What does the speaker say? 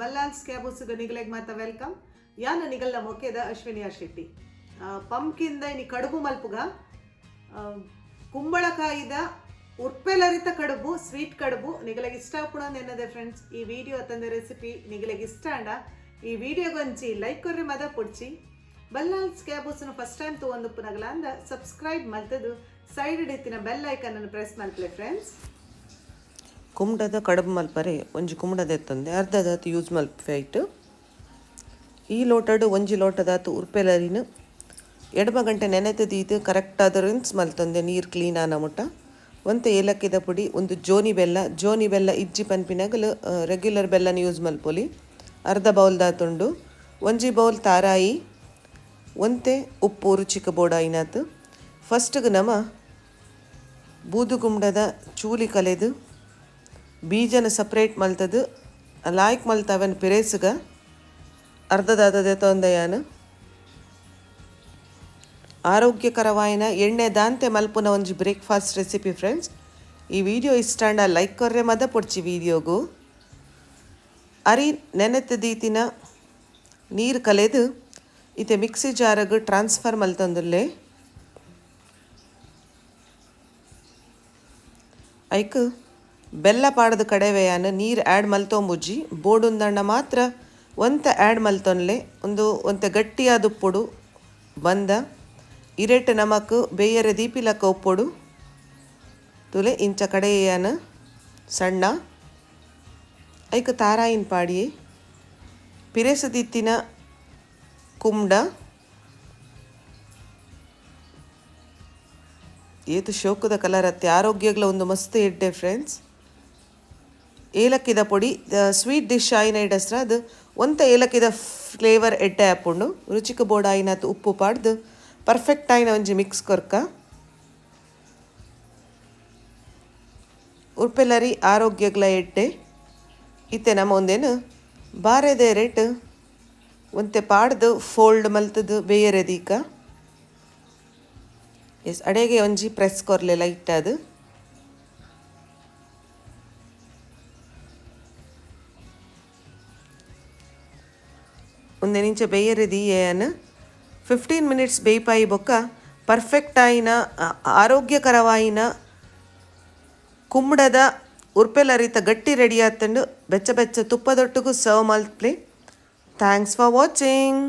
ಬಲ್ಲಾಲ್ಸ್ ಕ್ಯಾಬೂಸುಗ ನಿಗಲೆಗ್ ಮಾತ ವೆಲ್ಕಮ್ ಯಾನು ನಿಗಲ್ನ ಮೊಕೆದ ಅಶ್ವಿನಿ ಶೆಟ್ಟಿ ಪಂಪ್ಕಿಂದ ಇನಿ ಕಡುಬು ಮಲ್ಪುಗ ಕುಂಬಳಕಾಯಿದ ಉರ್ಪೆಲರಿತ ಕಡುಬು ಸ್ವೀಟ್ ಕಡುಬು ನಿಗಲೆಗ್ ಇಷ್ಟ ಪುಣಂದು ಎನ್ನದೆ ಫ್ರೆಂಡ್ಸ್ ಈ ವಿಡಿಯೋ ತಂದ ರೆಸಿಪಿ ನಿಗಲೆಗ್ ಇಷ್ಟ ಅಂಡ ಈ ವಿಡಿಯೋಗೊಂಚಿ ಲೈಕ್ ಕೊರ್ರಿ ಮದ ಪುಡ್ಚಿ ಬಲ್ಲಾಲ್ಸ್ ಕ್ಯಾಬೂಸನ್ನು ಫಸ್ಟ್ ಟೈಮ್ ತಗೊಂಡುಪ್ಪುನಗಲ ಅಂದ ಸಬ್ಸ್ಕ್ರೈಬ್ ಮಲ್ತದು ಸೈಡ್ ಇತ್ತಿನ ಬೆಲ್ ಐಕನ್ ಅನ್ನು ಪ್ರೆಸ್ ಮಲ್ಪಲೆ ಫ್ರೆಂಡ್ಸ್. ಕುಂಬಳದ ಕಡುಬು ಮಲ್ಪರೆ ಒಂಜಿ ಕುಂಬಳದ ಎತ್ತಂದೆ ಅರ್ಧದಾತು ಯೂಸ್ ಮಲ್ಪೈಟ್ ಈ ಲೋಟಡು ಒಂಜಿ ಲೋಟದಾತು ಉರ್ಪೆಲರಿನ ಎಡಮ ಗಂಟೆ ನೆನೆತು ದೀತು ಕರೆಕ್ಟಾದ ರಿನ್ಸ್ ಮಲ್ತೊಂದೆ ನೀರು ಕ್ಲೀನ್ ಆನ ಮುಟ್ಟ ಒಂತೆ ಏಲಕ್ಕಿದ ಪುಡಿ ಒಂದು ಜೋನಿ ಬೆಲ್ಲ ಇಜ್ಜಿ ಪನ್ಪಿನಾಗಲು ರೆಗ್ಯುಲರ್ ಬೆಲ್ಲನ ಯೂಸ್ ಮಲ್ಪೊಲಿ ಅರ್ಧ ಬೌಲ್ ದಾತುಂಡು ಒಂಜಿ ಬೌಲ್ ತಾರಾಯಿ ಒಂತೆ ಉಪ್ಪು ರುಚಿಕ ಬೋಡ ಐನಾತು ಫಸ್ಟ್ಗೆ ನಮ ಬೂದು ಕುಂಬಳದ ಚೂಲಿ ಕಲೆದು ಬೀಜನ ಸಪ್ರೇಟ್ ಮಲ್ತದು ಲಾಯ್ಕ್ ಮಲ್ತವನ್ ಪಿರೇಸ್ಗ ಅರ್ಧದಾದದೆ ತೊಂದೆಯಾನು ಆರೋಗ್ಯಕರವಾಯಿನ ಎಣ್ಣೆ ದಾಂತೆ ಮಲ್ಪುನ ಒಂಜಿ ಬ್ರೇಕ್ಫಾಸ್ಟ್ ರೆಸಿಪಿ ಫ್ರೆಂಡ್ಸ್. ಈ ವಿಡಿಯೋ ಇಷ್ಟಾಂಡ ಲೈಕ್ ಕೊರ್ರೆ ಮದ ಪೊಡ್ಚಿ ವಿಡಿಯೋಗು ಅರಿ ನೆನೆತ ದೀತಿನ ನೀರು ಕಲೆದು ಇತ್ತೆ ಮಿಕ್ಸಿ ಜಾರಗು ಟ್ರಾನ್ಸ್ಫರ್ ಮಲ್ತೊಂದುಲ್ಲೆ ಐಕ್ ಬೆಲ್ಲ ಪಾಡದ ಕಡೆವೆಯಾನ ನೀರು ಆ್ಯಡ್ ಮಲ್ತೊಂಬುಜ್ಜಿ ಬೋಡುಂದಂಡ ಮಾತ್ರ ಒಂತೆ ಆ್ಯಡ್ ಮಲ್ತೊನ್ಲೆ ಒಂತೆ ಗಟ್ಟಿಯಾದ ಉಪ್ಪುಡು ಬಂದ ಇರೆಟ್ ನಮಕ್ ಬೇಯರೆ ದೀಪಿಲಕ್ಕ ಉಪ್ಪುಡು ತುಲೆ ಇಂಚ ಕಡೆಯಾನ ಸಣ್ಣ ಐಕ್ ತಾರಾಯಿನ ಪಾಡಿಯೇ ಪಿರೇಸದಿತ್ತಿನ ಕುಂಬಳ ಏತು ಶೋಕದ ಕಲರ್ ಅತ್ತೆ ಆರೋಗ್ಯಗಳ ಒಂದು ಮಸ್ತ್ ಎಡ್ಡೆ ಫ್ರೆಂಡ್ಸ್. ಏಲಕ್ಕಿದ ಪೊಡಿ ಸ್ವೀಟ್ ಡಿಶ್ ಆಯ್ನ ಇಡಸ್ರ ಅದು ಒಂತ ಏಲಕ್ಕಿದ ಫ್ಲೇವರ್ ಎಡ್ಡೆ ಹಾಪುಂಡು ರುಚಿಕ ಬೋಡ ಆಯ್ನತ್ತು ಉಪ್ಪು ಪಾಡ್ದು ಪರ್ಫೆಕ್ಟ್ ಆಯ್ನ ಒಂಜಿ ಮಿಕ್ಸ್ ಕೊರ್ಕ ಉರ್ಪೆಲರಿ ಆರೋಗ್ಯಗಳ ಎಡ್ಡೆ ಇತ್ತೆ ನಮ್ಮ ಒಂದೇನು ಬಾರೆದೆ ರೇಟ್ ಒಂತೆ ಪಾಡ್ದು ಫೋಲ್ಡ್ ಮಲ್ತದು ಬೇಯರೆ ದೀಕ ಎಸ್ ಅಡೆಗೆ ಒಂಜಿ ಪ್ರೆಸ್ ಕೊರ್ಲೆ ಲೈಟ್ ಅದು ಒಂದೇ ನಿಂಚ ಬೇಯರೆ ದೀಯೇನು 15 ಮಿನಿಟ್ಸ್ ಬೇಯ್ಪಾಯಿ ಬೊಕ್ಕ ಪರ್ಫೆಕ್ಟ್ ಆಯಿನ ಆರೋಗ್ಯಕರವಾಯಿನ ಕುಂಬಳದ ಉರ್ಪೆಲರಿತ ಗಟ್ಟಿ ರೆಡಿ ಆತಂಡು ಬೆಚ್ಚ ತುಪ್ಪದೊಟ್ಟಿಗೂ ಸರ್ವ್ ಮಲ್ಪ್ಲೆ. Thanks for watching.